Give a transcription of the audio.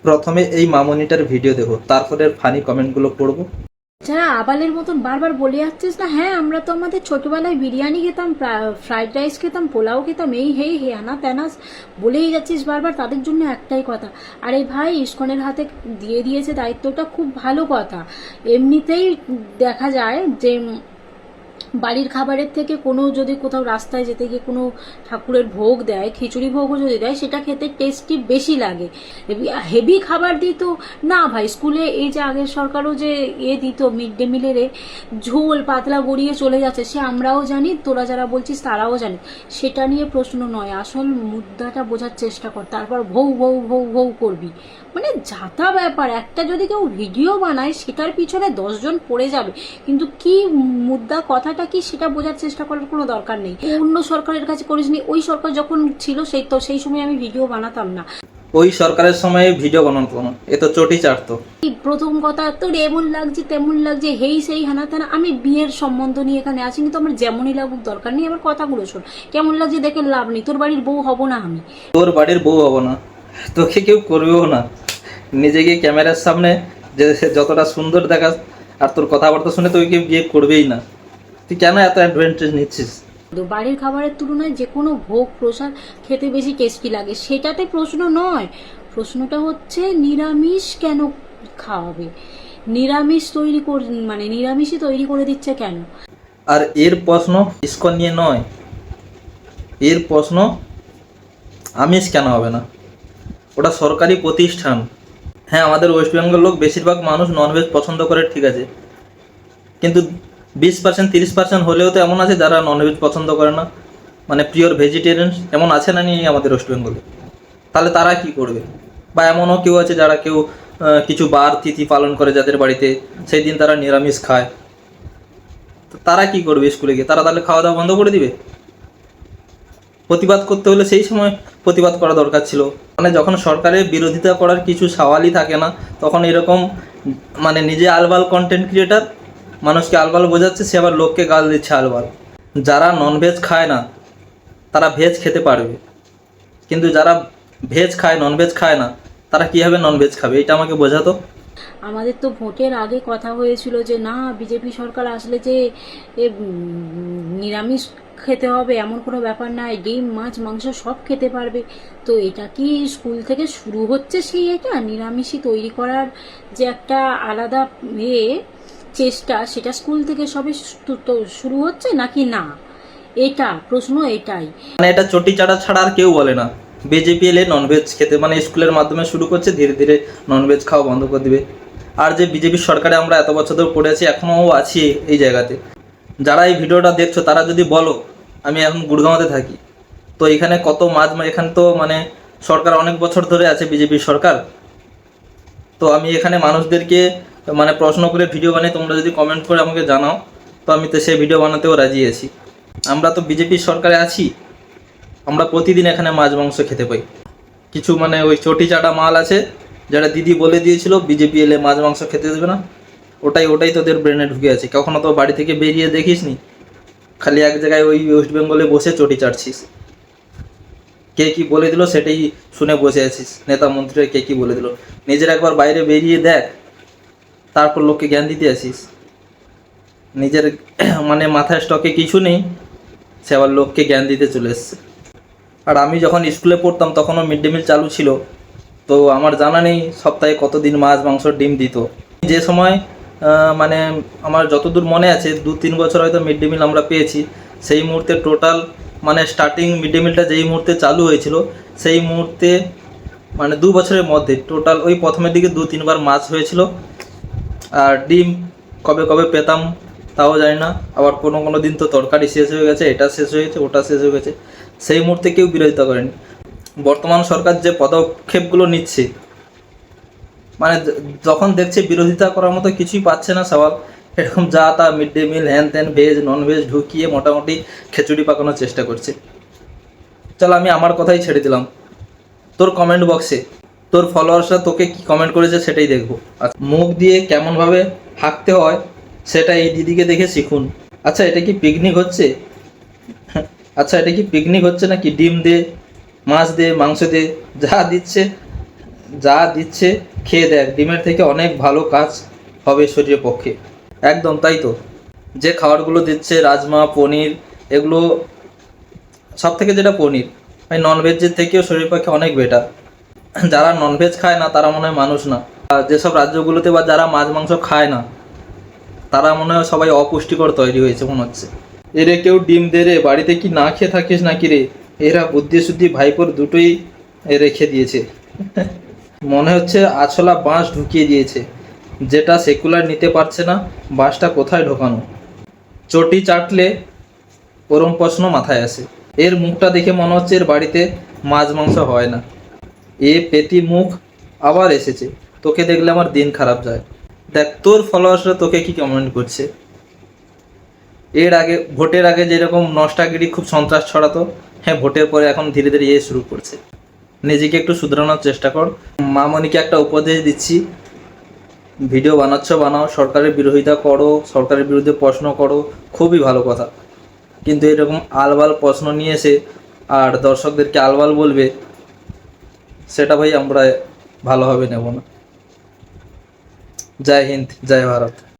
প্রথমে এই মামনিটার ভিডিও দেখো, তারপরে ফানি কমেন্টগুলো পড়বো। যারা আবালের মতন বারবার বলে যাচ্ছিস না, হ্যাঁ আমরা তো আমাদের ছোটবেলায় বিরিয়ানি খেতাম, ফ্রাইড রাইস খেতাম, পোলাও খেতাম, এই হেই হে আনা তেনা বলেই যাচ্ছিস বারবার, তাদের জন্য একটাই কথা, আরে ভাই ইসকনের হাতে দিয়ে দিয়েছে দায়িত্বটা, খুব ভালো কথা। এমনিতেই দেখা যায় যে বাড়ির খাবারের থেকে কোনো যদি কোথাও রাস্তায় যেতে গিয়ে কোনো ঠাকুরের ভোগ দেয়, খিচুড়ি ভোগও যদি দেয়, সেটা খেতে টেস্টি বেশি লাগে। হেভি খাবার দিত না ভাই স্কুলে, এই যে আগের সরকারও যে দিত মিড ডে মিলের ঝোল পাতলা গড়িয়ে চলে যাচ্ছে, সে আমরাও জানি, তোরা যারা বলছিস তারাও জানি, সেটা নিয়ে প্রশ্ন নয়, আসল মুদ্রাটা বোঝার চেষ্টা কর, তারপর ভৌ ভৌ ভৌ ভৌ করবি। মানে যাতা ব্যাপার, একটা যদি কেউ ভিডিও বানায় সেটার পিছনে 10 জন পড়ে যাবে, কিন্তু কি মুদ্রা কথাটা কি সেটা বোঝার চেষ্টা করার কোনো দরকার নেই। অন্য সরকারের কাছে করিসনি, ওই সরকার যখন ছিল সেই সময় আমি ভিডিও বানাতাম না। ওই সরকারের সময় ভিডিও বানাতো না, এ তো চটি চাটতো। প্রথম কথা তোর এমন লাগছে তেমন লাগছে, হেই সেই হানা তেনা, আমি বিয়ের সম্বন্ধ নিয়ে এখানে আসিনি, তো আমার যেমনই লাগুক দরকার নেই, আমার কথাগুলো শোন, কেমন লাগছে দেখে লাভ নেই, তোর বাড়ির বউ হব না আমি। তোর বাড়ির বউ হবো না, তোকে কেউ করবেও না। নিজেকে ক্যামেরার সামনে যে যতটা সুন্দর দেখাস, আর তোর কথাবার্তা শুনে তুই কেউ বিয়ে করবেই না। তুই কেন এত অ্যাডভান্টেজ নিচ্ছিস? তো বাড়ির খাবারের তুলনায় যে কোনো ভোগ প্রসাদ খেতে বেশি টেস্টি লাগে, সেটাতে প্রশ্ন নয়। প্রশ্নটা হচ্ছে নিরামিষ কেন খাওয়াবে, নিরামিষ তৈরি করে, মানে নিরামিষই তৈরি করে দিচ্ছে কেন। আর এর প্রশ্ন ইসকন নিয়ে নয়, এর প্রশ্ন আমিষ কেন হবে না, ওটা সরকারি প্রতিষ্ঠান। হ্যাঁ, আমাদের ওয়েস্ট বেঙ্গল লোক বেশিরভাগ মানুষ ননভেজ পছন্দ করে, ঠিক আছে, কিন্তু 20% 30% হলেও তো এমন আছে যারা ননভেজ পছন্দ করে না, মানে পিওর ভেজিটেরিয়ান এমন আছে না নিয়ে আমাদের ওয়েস্ট বেঙ্গলে। তাহলে তারা কি করবে? বা এমনও কেউ আছে যারা কেউ কিছু বার তিথি পালন করে যাদের বাড়িতে, সেই দিন তারা নিরামিষ খায়। তো তারা কি করবে স্কুলে গিয়ে? তারা তাহলে খাওয়া দাওয়া বন্ধ করে দিবে? প্রতিবাদ করতে হলে সেই সময় প্রতিবাদ করা দরকার ছিল। মানে যখন সরকারের বিরোধিতা করার কিছু সওয়ালই থাকে না, তখন এরকম মানে নিজে আলবাল কন্টেন্ট ক্রিয়েটার মানুষকে আলবাল বোঝাচ্ছে, সে আবার লোককে গাল দিচ্ছে আলবাল। যারা ননভেজ খায় না তারা ভেজ খেতে পারবে, কিন্তু যারা ভেজ খায় ননভেজ খায় না, তারা কীভাবে ননভেজ খাবে? এটা আমাকে বোঝাতো। আমাদের তো ভোটের আগে কথা হয়েছিল যে না বিজেপি সরকার আসলে যে নিরামিষ খেতে হবে এমন কোনো ব্যাপার নাই, ডিম মাছ মাংস সব খেতে পারবে। তো এটা কি স্কুল থেকে শুরু হচ্ছে, সেই এটা নিরামিষই তৈরি করার যে একটা আলাদা চেষ্টা, সেটা স্কুল থেকে সবে তো শুরু হচ্ছে নাকি না, এটা প্রশ্ন এটাই। মানে এটা চটি চাটা ছাড়া আর কেউ বলে না। বিজেপি এলে ননভেজ খেতে মানে স্কুলের মাধ্যমে শুরু করছে, ধীরে ধীরে ননভেজ খাওয়া বন্ধ করে দিবে। আর যে বিজেপির সরকারে আমরা এত বছর ধরে পড়ে আছি, এখনও আছি এই জায়গাতে। যারা এই ভিডিওটা দেখছো তারা যদি বলো আমি এখন গুড়গাঁওতে থাকি, তো এখানে কত এখানে তো মানে সরকার অনেক বছর ধরে আছে, বিজেপির সরকার। তো আমি এখানে মানুষদেরকে মানে প্রশ্ন করে ভিডিও বানিয়ে তোমরা যদি কমেন্ট করে আমাকে জানাও, তো আমি তো সেই ভিডিও বানাতেও রাজি আছি। আমরা তো বিজেপির সরকারে আছি, আমরা প্রতিদিন এখানে মাছ মাংস খেতে পাই। কিছু মানে ওই চটি চাটা মাল আছে, যারা দিদি বলে দিয়েছিল বিজেপি এলে মাছ মাংস খেতে দেবে না, ওটাই তোদের ব্রেনে ঢুকে আছে। কখনো তো বাড়ি থেকে বেরিয়ে দেখিস নি, খালি এক জায়গায় ওই ওয়েস্ট বেঙ্গলে বসে চটি চাটছিস। কে কি বলে দিল সেটাই শুনে বসে আছিস, নেতা মন্ত্রীরা কে কি বলে দিল। নিজের একবার বাইরে বেরিয়ে দেখ, তারপর লোককে জ্ঞান দিতে আসিস। নিজের মানে মাথায় স্টকে কিছু নেই, সে আবার লোককে জ্ঞান দিতে চলে এসছে। আর আমি যখন স্কুলে পড়তাম তখনও মিড ডে মিল চালু ছিল, তো আমার জানা নেই সপ্তাহে কতদিন মাছ মাংস ডিম দিত। যে সময় মানে আমার যতদূর মনে আছে 2-3 বছর হয়তো মিড ডে মিল আমরা পেয়েছি। সেই মুহূর্তে টোটাল মানে স্টার্টিং মিড ডে মিলটা যেই মুহূর্তে চালু হয়েছিল, সেই মুহূর্তে মানে 2 বছরের মধ্যে টোটাল ওই প্রথমের দিকে 2-3 বার মাছ হয়েছিল। আর ডিম কবে কবে পেতাম তাও জানি না। আবার কোনো কোনো দিন তো তরকারি শেষ হয়ে গেছে, এটা শেষ হয়ে গেছে, ওটা শেষ হয়ে গেছে, সেই মুহূর্তে কেউ বিরোধিতা করেনি। বর্তমান সরকার যে পদক্ষেপগুলো নিচ্ছে, মানে যখন দেখছে বিরোধিতা করার মতো কিছুই পাচ্ছে না সওয়াল, এরকম যা তা মিড ডে মিল হ্যান ত্যান ভেজ ননভেজ ঢুকিয়ে মোটামুটি খিচুড়ি পাকানোর চেষ্টা করছে। চল আমি আমার কথাই ছেড়ে দিলাম, তোর কমেন্ট বক্সে তোর ফলোয়ার্সরা তোকে কি কমেন্ট করেছে সেটাই দেখবো। আচ্ছা, মুখ দিয়ে কেমনভাবে হাঁকতে হয় সেটা এই দিদিকে দেখে শিখুন। আচ্ছা এটা কি পিকনিক হচ্ছে? আচ্ছা এটা কি পিকনিক হচ্ছে নাকি? ডিম দে, মাছ দে, মাংস দে, যা দিচ্ছে যা দিচ্ছে খেয়ে দেখ, ডিমের থেকে অনেক ভালো কাজ হবে শরীরের পক্ষে। একদম তাই তো, যে খাবারগুলো দিচ্ছে রাজমা, পনির, এগুলো সব থেকে যেটা পনির, ভাই ননভেজের থেকেও শরীরের পক্ষে অনেক বেটার। যারা ননভেজ খায় না তারা মনে হয় মানুষ না। আর যেসব রাজ্যগুলোতে বা যারা মাছ মাংস খায় না তারা মনে হয় সবাই অপুষ্টিকর তৈরি হয়েছে মনে হচ্ছে। এরে কেউ ডিম দে রে, বাড়িতে কি না খেয়ে থাকিস নাকি রে? এরা বুদ্ধি শুদ্ধি ভাইপোর দুটোই রেখে দিয়েছে। মনে হচ্ছে আছলা বাঁশ ঢুকিয়ে দিয়েছে, যেটা সেকুলার নিতে পারছে না বাঁশটা কোথায় ঢোকানো। চটি চাটলে ওরম প্রশ্ন মাথায় আসে। এর মুখটা দেখে মনে হচ্ছে এর বাড়িতে মাছ মাংস হয় না। এ পেতি মুখ আবার এসেছে, তোকে দেখলে আমার দিন খারাপ যায়। দেখ তোর ফলোয়ার্সরা তোকে কি কমেন্ট করছে। এর আগে ভোটের আগে যেরকম নষ্টাগিরি খুব সন্ত্রাস ছড়াতো, হ্যাঁ ভোটের পরে এখন ধীরে ধীরে শুরু করছে। নিজেকে একটু শুধরানোর চেষ্টা কর। মামনিকে একটা উপদেশ দিচ্ছি, ভিডিও বানাচ্ছ বানাও, সরকারের বিরোধিতা করো, সরকারের বিরুদ্ধে প্রশ্ন করো, খুবই ভালো কথা। কিন্তু এরকম আলবাল প্রশ্ন নিয়ে এসে আর দর্শকদেরকে আলবাল বলবে, সেটা ভাই আমরা ভালোভাবে নেব না। জয় হিন্দ, জয় ভারত।